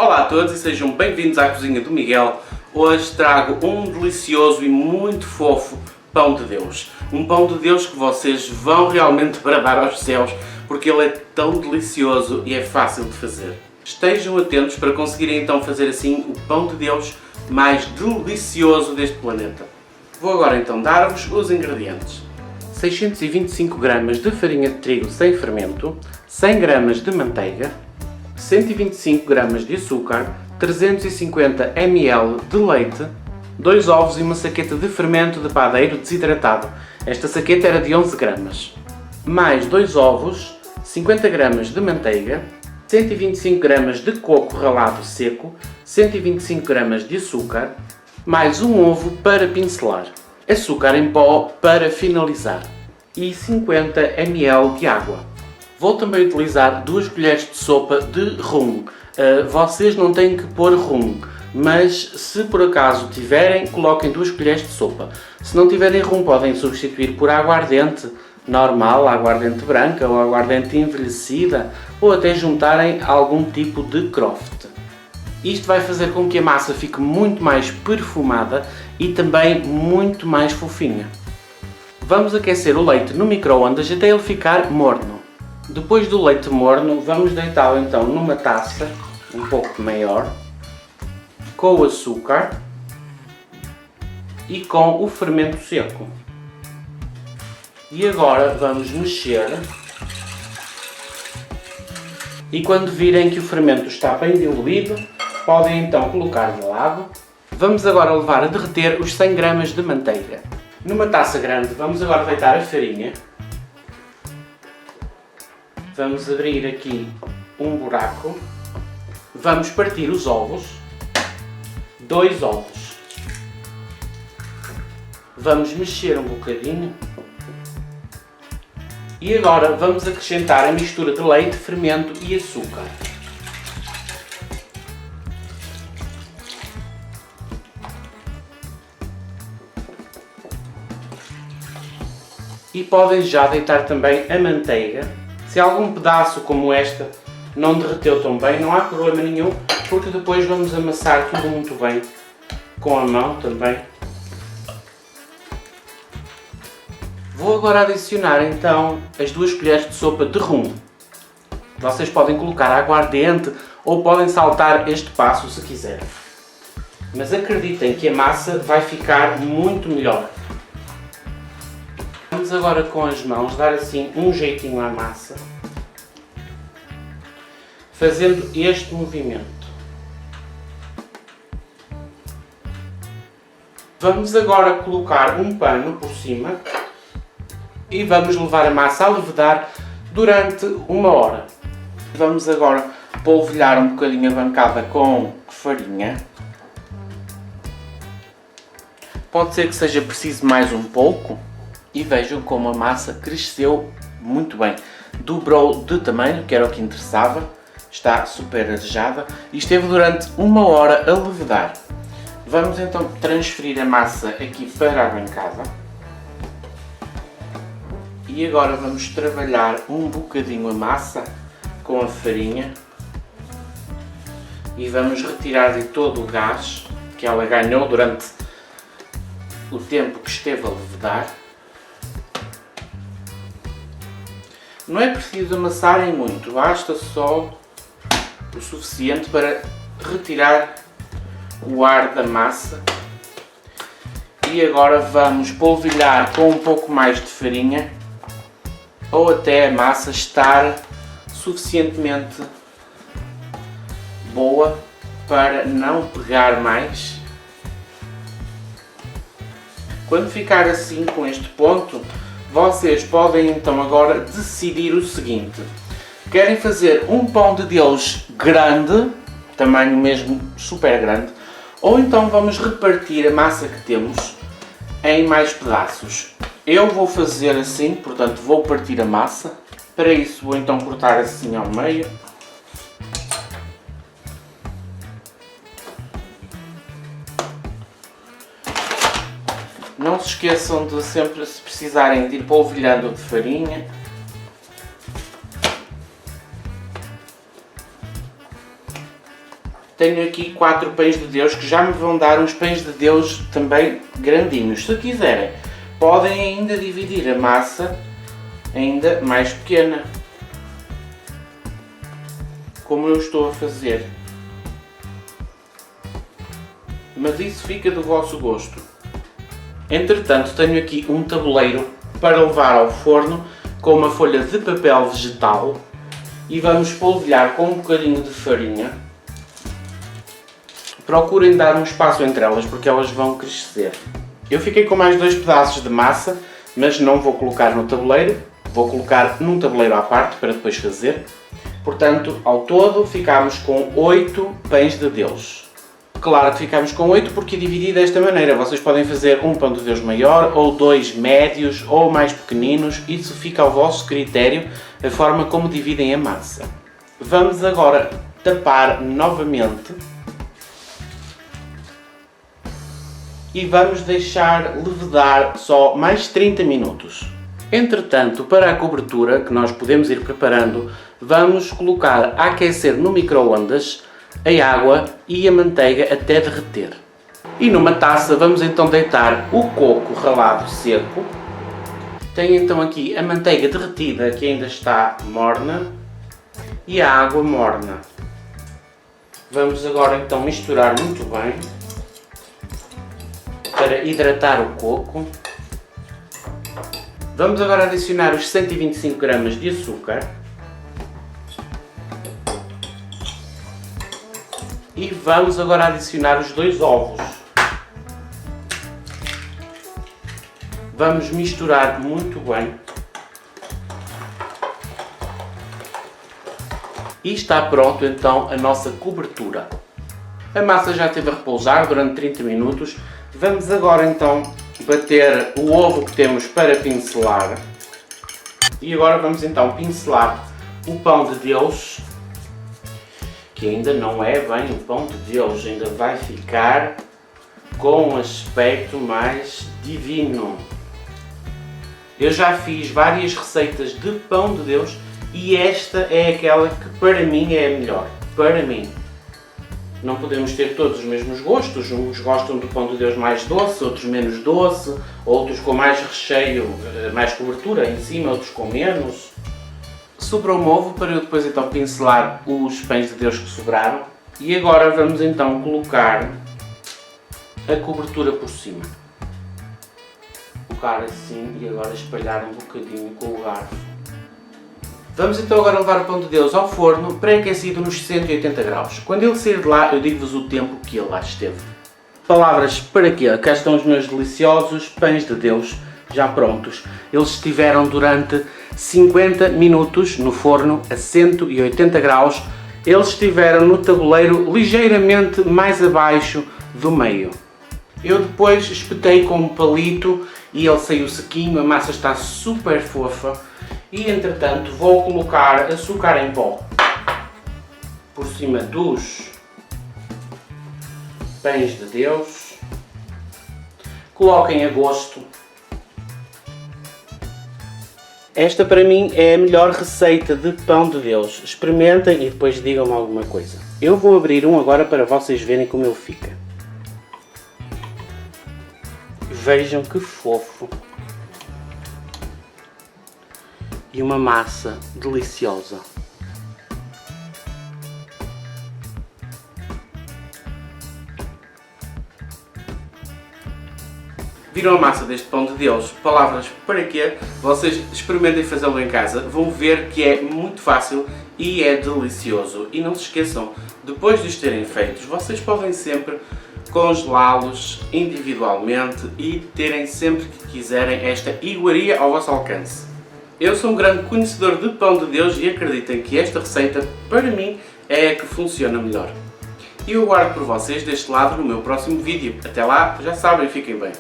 Olá a todos e sejam bem-vindos à cozinha do Miguel. Hoje trago um delicioso e muito fofo pão de Deus. Um pão de Deus que vocês vão realmente bradar aos céus porque ele é tão delicioso e é fácil de fazer. Estejam atentos para conseguirem então fazer assim o pão de Deus mais delicioso deste planeta. Vou agora então dar-vos os ingredientes. 625 gramas de farinha de trigo sem fermento, 100 gramas de manteiga, 125 gramas de açúcar, 350 ml de leite, 2 ovos e uma saqueta de fermento de padeiro desidratado. Esta saqueta era de 11 gramas. Mais 2 ovos, 50 gramas de manteiga, 125 gramas de coco ralado seco, 125 gramas de açúcar, mais um ovo para pincelar, açúcar em pó para finalizar e 50 ml de água. Vou também utilizar 2 colheres de sopa de rum. Vocês não têm que pôr rum, mas se por acaso tiverem, coloquem 2 colheres de sopa. Se não tiverem rum, podem substituir por aguardente normal, aguardente branca ou aguardente envelhecida, ou até juntarem algum tipo de croft. Isto vai fazer com que a massa fique muito mais perfumada e também muito mais fofinha. Vamos aquecer o leite no micro-ondas até ele ficar morno. Depois do leite morno, vamos deitá-lo então numa taça um pouco maior, com o açúcar e com o fermento seco. E agora vamos mexer. E quando virem que o fermento está bem diluído, podem então colocar de lado. Vamos agora levar a derreter os 100 gramas de manteiga. Numa taça grande vamos agora deitar a farinha. Vamos abrir aqui um buraco. Vamos partir os ovos. 2 ovos. Vamos mexer um bocadinho. E agora vamos acrescentar a mistura de leite, fermento e açúcar. E podem já deitar também a manteiga. Se algum pedaço como esta não derreteu tão bem, não há problema nenhum, porque depois vamos amassar tudo muito bem com a mão também. Vou agora adicionar então as 2 colheres de sopa de rum. Vocês podem colocar aguardente ou podem saltar este passo se quiserem. Mas acreditem que a massa vai ficar muito melhor. Vamos agora com as mãos dar assim um jeitinho à massa, fazendo este movimento. Vamos agora colocar um pano por cima e vamos levar a massa a levedar durante 1 hora. Vamos agora polvilhar um bocadinho a bancada com farinha. Pode ser que seja preciso mais um pouco. E vejam como a massa cresceu muito bem. Dobrou de tamanho, que era o que interessava. Está super arejada e esteve durante 1 hora a levedar. Vamos então transferir a massa aqui para a bancada. E agora vamos trabalhar um bocadinho a massa com a farinha. E vamos retirar de todo o gás que ela ganhou durante o tempo que esteve a levedar. Não é preciso amassarem muito, basta só o suficiente para retirar o ar da massa. E agora vamos polvilhar com um pouco mais de farinha ou até a massa estar suficientemente boa para não pegar mais. Quando ficar assim com este ponto, vocês podem então agora decidir o seguinte: querem fazer um pão de Deus grande, tamanho mesmo super grande, ou então vamos repartir a massa que temos em mais pedaços. Eu vou fazer assim, portanto vou partir a massa. Para isso vou então cortar assim ao meio. Não se esqueçam de sempre, se precisarem, de ir polvilhando de farinha. tenho aqui 4 pães de Deus que já me vão dar uns pães de Deus também grandinhos. Se quiserem, podem ainda dividir a massa ainda mais pequena, como eu estou a fazer. Mas isso fica do vosso gosto. Entretanto, tenho aqui um tabuleiro para levar ao forno com uma folha de papel vegetal e vamos polvilhar com um bocadinho de farinha. Procurem dar um espaço entre elas porque elas vão crescer. Eu fiquei com mais 2 pedaços de massa, mas não vou colocar no tabuleiro, vou colocar num tabuleiro à parte para depois fazer. Portanto, ao todo ficámos com 8 pães de Deus. Claro que ficámos com 8 porque dividi desta maneira. Vocês podem fazer um pão de Deus maior, ou 2 médios, ou mais pequeninos. Isso fica ao vosso critério, a forma como dividem a massa. Vamos agora tapar novamente. E vamos deixar levedar só mais 30 minutos. Entretanto, para a cobertura, que nós podemos ir preparando, vamos colocar a aquecer no micro-ondas a água e a manteiga até derreter. E numa taça vamos então deitar o coco ralado seco. Tenho então aqui a manteiga derretida que ainda está morna e a água morna. Vamos agora então misturar muito bem para hidratar o coco. Vamos agora adicionar os 125 gramas de açúcar. E vamos agora adicionar os 2 ovos. Vamos misturar muito bem. E está pronto então a nossa cobertura. A massa já esteve a repousar durante 30 minutos. Vamos agora então bater o ovo que temos para pincelar. E agora vamos então pincelar o pão de Deus, que ainda não é bem o pão de Deus, ainda vai ficar com um aspecto mais divino. Eu já fiz várias receitas de pão de Deus e esta é aquela que para mim é a melhor. Para mim. Não podemos ter todos os mesmos gostos. Uns gostam do pão de Deus mais doce, outros menos doce, outros com mais recheio, mais cobertura em cima, outros com menos. Sobrou um ovo para eu depois então pincelar os pães de Deus que sobraram. E agora vamos então colocar a cobertura por cima. Colocar assim e agora espalhar um bocadinho com o garfo. Vamos então agora levar o pão de Deus ao forno pré-aquecido nos 180 graus. Quando ele sair de lá, eu digo-vos o tempo que ele lá esteve. Palavras para quê? Cá estão os meus deliciosos pães de Deus já prontos. Eles estiveram durante 50 minutos no forno a 180 graus. Eles estiveram no tabuleiro ligeiramente mais abaixo do meio. Eu depois espetei com um palito e ele saiu sequinho, a massa está super fofa. E entretanto vou colocar açúcar em pó por cima dos pães de Deus. Coloquem a gosto. Esta para mim é a melhor receita de pão de Deus. Experimentem e depois digam-me alguma coisa. Eu vou abrir um agora para vocês verem como ele fica. Vejam que fofo. E uma massa deliciosa. Viram a massa deste pão de Deus? Palavras para quê? Vocês experimentem fazê-lo em casa, vão ver que é muito fácil e é delicioso. E não se esqueçam, depois de os terem feitos, vocês podem sempre congelá-los individualmente e terem sempre que quiserem esta iguaria ao vosso alcance. Eu sou um grande conhecedor de pão de Deus e acreditem que esta receita, para mim, é a que funciona melhor. E eu aguardo por vocês deste lado no meu próximo vídeo. Até lá, já sabem, fiquem bem.